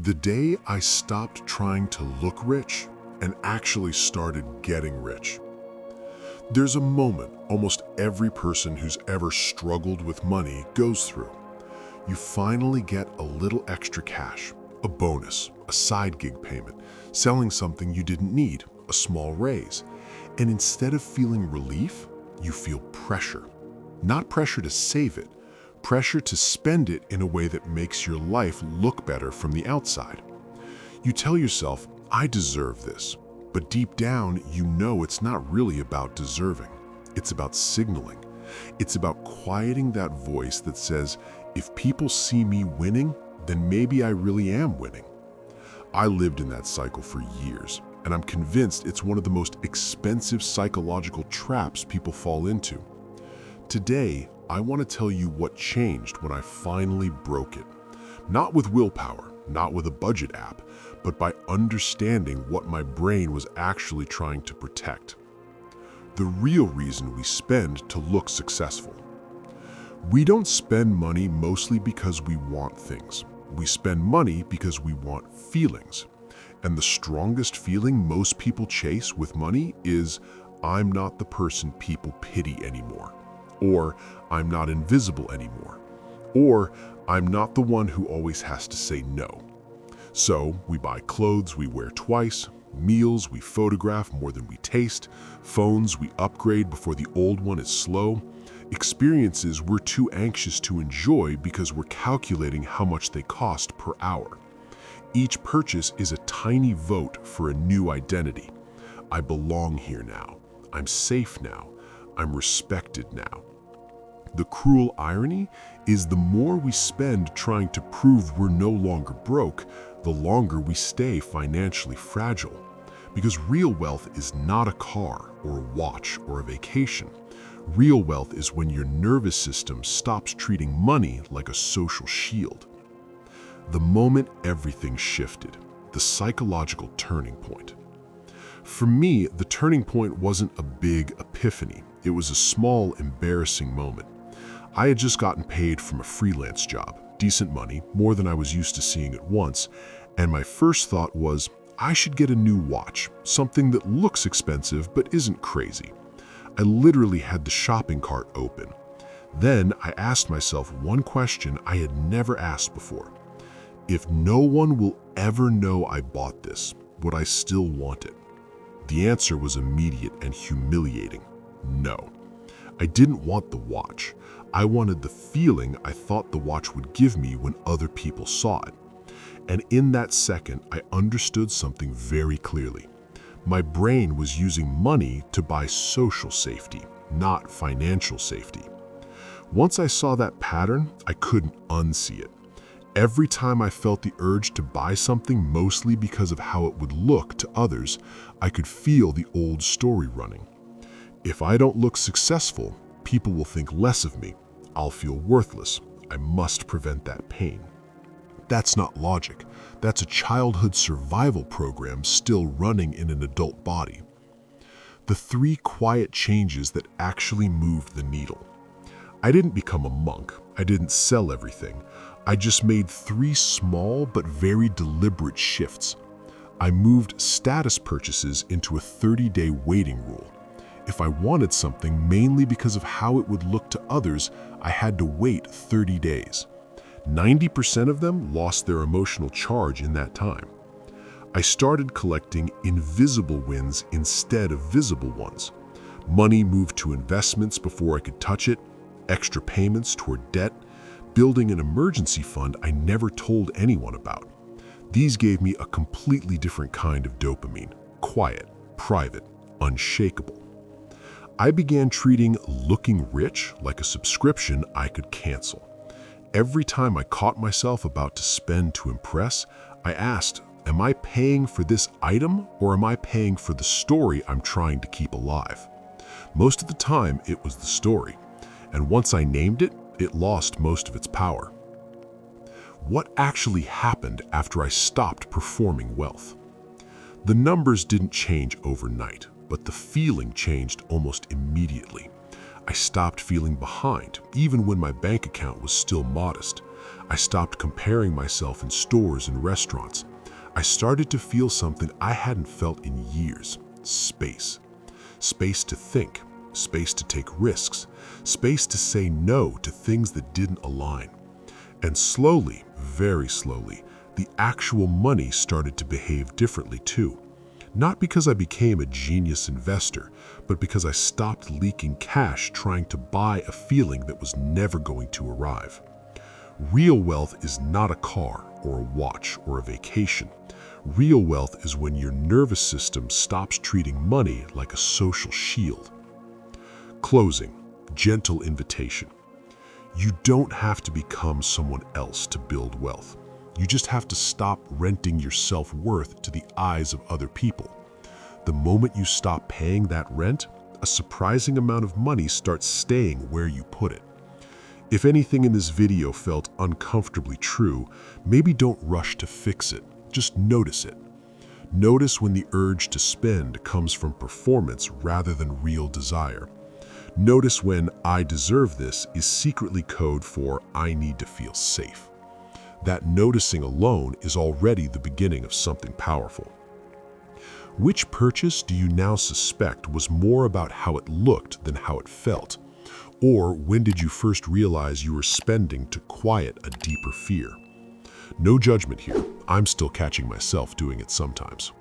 The day I stopped trying to look rich and actually started getting rich. There's a moment almost every person who's ever struggled with money goes through. You finally get a little extra cash, a bonus, a side gig payment, selling something you didn't need, a small raise. And instead of feeling relief, you feel pressure. Not pressure to save it, pressure to spend it in a way that makes your life look better from the outside. You tell yourself, I deserve this. But deep down, you know it's not really about deserving. It's about signaling. It's about quieting that voice that says, if people see me winning, then maybe I really am winning. I lived in that cycle for years, and I'm convinced it's one of the most expensive psychological traps people fall into. Today, I want to tell you what changed when I finally broke it. Not with willpower, not with a budget app, but by understanding what my brain was actually trying to protect. The real reason we spend to look successful. We don't spend money mostly because we want things. We spend money because we want feelings. And the strongest feeling most people chase with money is, I'm not the person people pity anymore. Or, I'm not invisible anymore. Or, I'm not the one who always has to say no. So, we buy clothes we wear twice, meals we photograph more than we taste, phones we upgrade before the old one is slow, experiences we're too anxious to enjoy because we're calculating how much they cost per hour. Each purchase is a tiny vote for a new identity. I belong here now. I'm safe now. I'm respected now. The cruel irony is the more we spend trying to prove we're no longer broke, the longer we stay financially fragile. Because real wealth is not a car or a watch or a vacation. Real wealth is when your nervous system stops treating money like a social shield. The moment everything shifted, the psychological turning point. For me, the turning point wasn't a big epiphany. It was a small, embarrassing moment. I had just gotten paid from a freelance job, decent money, more than I was used to seeing at once, and my first thought was, I should get a new watch, something that looks expensive but isn't crazy. I literally had the shopping cart open. Then I asked myself one question I had never asked before. If no one will ever know I bought this, would I still want it? The answer was immediate and humiliating. No. I didn't want the watch. I wanted the feeling I thought the watch would give me when other people saw it. And in that second, I understood something very clearly. My brain was using money to buy social safety, not financial safety. Once I saw that pattern, I couldn't unsee it. Every time I felt the urge to buy something mostly because of how it would look to others, I could feel the old story running. If I don't look successful, people will think less of me. I'll feel worthless. I must prevent that pain. That's not logic. That's a childhood survival program still running in an adult body. The 3 quiet changes that actually moved the needle. I didn't become a monk. I didn't sell everything. I just made 3 small but very deliberate shifts. I moved status purchases into a 30-day waiting rule. If I wanted something mainly because of how it would look to others, I had to wait 30 days. 90% of them lost their emotional charge in that time. I started collecting invisible wins instead of visible ones. Money moved to investments before I could touch it, extra payments toward debt, building an emergency fund I never told anyone about. These gave me a completely different kind of dopamine, quiet, private, unshakable. I began treating looking rich like a subscription I could cancel. Every time I caught myself about to spend to impress, I asked, am I paying for this item or am I paying for the story I'm trying to keep alive? Most of the time, it was the story. And once I named it, it lost most of its power. What actually happened after I stopped performing wealth? The numbers didn't change overnight, but the feeling changed almost immediately. I stopped feeling behind, even when my bank account was still modest. I stopped comparing myself in stores and restaurants. I started to feel something I hadn't felt in years: space. Space to think, space to take risks, space to say no to things that didn't align. And slowly, very slowly, the actual money started to behave differently too. Not because I became a genius investor, but because I stopped leaking cash trying to buy a feeling that was never going to arrive. Real wealth is not a car or a watch or a vacation. Real wealth is when your nervous system stops treating money like a social shield. Closing, gentle invitation. You don't have to become someone else to build wealth. You just have to stop renting your self-worth to the eyes of other people. The moment you stop paying that rent, a surprising amount of money starts staying where you put it. If anything in this video felt uncomfortably true, maybe don't rush to fix it. Just notice it. Notice when the urge to spend comes from performance rather than real desire. Notice when "I deserve this" is secretly code for "I need to feel safe." That noticing alone is already the beginning of something powerful. Which purchase do you now suspect was more about how it looked than how it felt? Or when did you first realize you were spending to quiet a deeper fear? No judgment here. I'm still catching myself doing it sometimes.